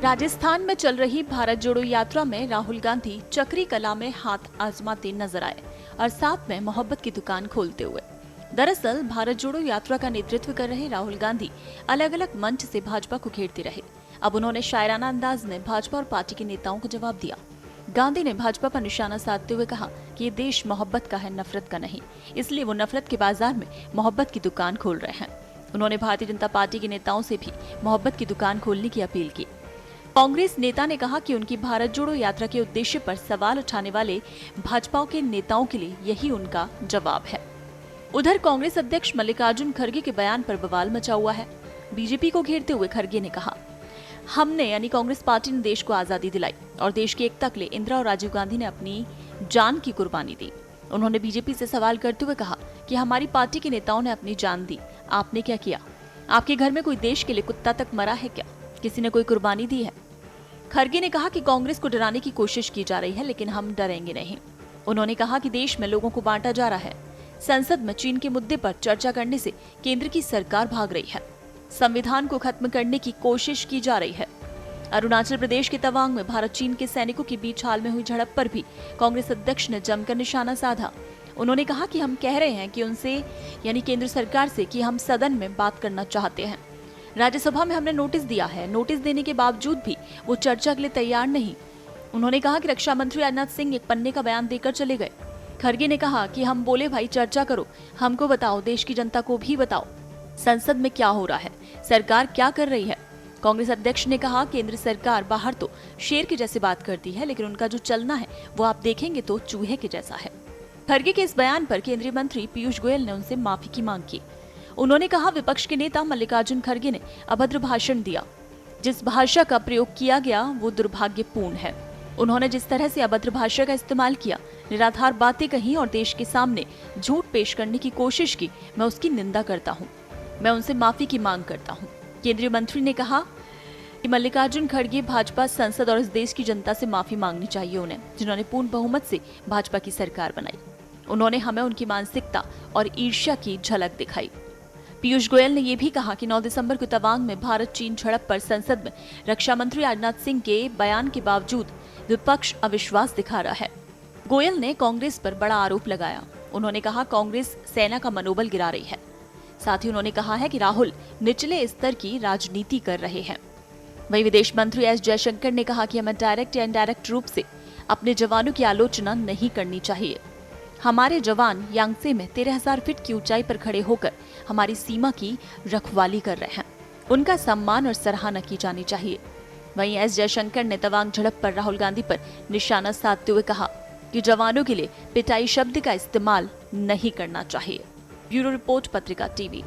राजस्थान में चल रही भारत जोड़ो यात्रा में राहुल गांधी चक्री कला में हाथ आजमाते नजर आए और साथ में मोहब्बत की दुकान खोलते हुए। दरअसल भारत जोड़ो यात्रा का नेतृत्व कर रहे राहुल गांधी अलग अलग मंच से भाजपा को घेरते रहे। अब उन्होंने शायराना अंदाज में भाजपा और पार्टी के नेताओं को जवाब दिया। गांधी ने भाजपा पर निशाना साधते हुए कहा कि ये देश मोहब्बत का है, नफरत का नहीं, इसलिए वो नफरत के बाजार में मोहब्बत की दुकान खोल रहे हैं। उन्होंने भारतीय जनता पार्टी के नेताओं से भी मोहब्बत की दुकान खोलने की अपील की। कांग्रेस नेता ने कहा कि उनकी भारत जोड़ो यात्रा के उद्देश्य पर सवाल उठाने वाले भाजपा के नेताओं के लिए यही उनका जवाब है। उधर कांग्रेस अध्यक्ष मल्लिकार्जुन खड़गे के बयान पर बवाल मचा हुआ है। बीजेपी को घेरते हुए खड़गे ने कहा, हमने यानी कांग्रेस पार्टी ने देश को आजादी दिलाई और देश की एकता के लिए इंदिरा और राजीव गांधी ने अपनी जान की कुर्बानी दी। उन्होंने बीजेपी से सवाल करते हुए कहा कि हमारी पार्टी के नेताओं ने अपनी जान दी, आपने क्या किया? आपके घर में कोई देश के लिए कुत्ता तक मरा है क्या? किसी ने कोई कुर्बानी दी है? खड़गे ने कहा कि कांग्रेस को डराने की कोशिश की जा रही है, लेकिन हम डरेंगे नहीं। उन्होंने कहा कि देश में लोगों को बांटा जा रहा है। संसद में चीन के मुद्दे पर चर्चा करने से केंद्र की सरकार भाग रही है। संविधान को खत्म करने की कोशिश की जा रही है। अरुणाचल प्रदेश के तवांग में भारत चीन के सैनिकों के बीच हाल में हुई झड़प पर भी कांग्रेस अध्यक्ष ने जमकर निशाना साधा। उन्होंने कहा कि हम कह रहे हैं कि उनसे यानी केंद्र सरकार से कि हम सदन में बात करना चाहते हैं। राज्यसभा में हमने नोटिस दिया है, नोटिस देने के बावजूद भी वो चर्चा के लिए तैयार नहीं। उन्होंने कहा कि रक्षा मंत्री राजनाथ सिंह एक पन्ने का बयान देकर चले गए। खड़गे ने कहा कि हम बोले भाई चर्चा करो, हमको बताओ, देश की जनता को भी बताओ संसद में क्या हो रहा है, सरकार क्या कर रही है। कांग्रेस अध्यक्ष ने कहा केंद्र सरकार बाहर तो शेर के जैसे बात करती है, लेकिन उनका जो चलना है वो आप देखेंगे तो चूहे के जैसा है। खड़गे के इस बयान पर केंद्रीय मंत्री पीयूष गोयल ने उनसे माफी की मांग की। उन्होंने कहा विपक्ष के नेता मल्लिकार्जुन खड़गे ने अभद्र भाषण दिया। जिस भाषा का प्रयोग किया गया वो दुर्भाग्यपूर्ण है। उन्होंने जिस तरह से अभद्र भाषा का इस्तेमाल किया, निराधार बातें कही और देश के सामने झूठ पेश करने की कोशिश की, मैं उसकी निंदा करता हूँ। मैं उनसे माफी की मांग करता हूँ। केंद्रीय मंत्री ने कहा कि मल्लिकार्जुन खड़गे भाजपा, संसद और इस देश की जनता से माफी मांगनी चाहिए उन्हें, जिन्होंने पूर्ण बहुमत से भाजपा की सरकार बनाई। उन्होंने हमें उनकी मानसिकता और ईर्ष्या की झलक दिखाई। पीयूष गोयल ने यह भी कहा कि 9 दिसंबर को तवांग में भारत चीन झड़प पर संसद में रक्षा मंत्री राजनाथ सिंह के बयान के बावजूद विपक्ष अविश्वास दिखा रहा है। गोयल ने कांग्रेस पर बड़ा आरोप लगाया। उन्होंने कहा कांग्रेस सेना का मनोबल गिरा रही है। साथ ही उन्होंने कहा है कि राहुल निचले स्तर की राजनीति कर रहे हैं। वहीं विदेश मंत्री एस जयशंकर ने कहा कि हमें डायरेक्ट या इनडायरेक्ट रूप से अपने जवानों की आलोचना नहीं करनी चाहिए। हमारे जवान यांगसे में 13,000 फीट की ऊंचाई पर खड़े होकर हमारी सीमा की रखवाली कर रहे हैं। उनका सम्मान और सराहना की जानी चाहिए। वहीं एस जयशंकर ने तवांग झड़प पर राहुल गांधी पर निशाना साधते हुए कहा कि जवानों के लिए पिटाई शब्द का इस्तेमाल नहीं करना चाहिए। ब्यूरो रिपोर्ट, पत्रिका टीवी।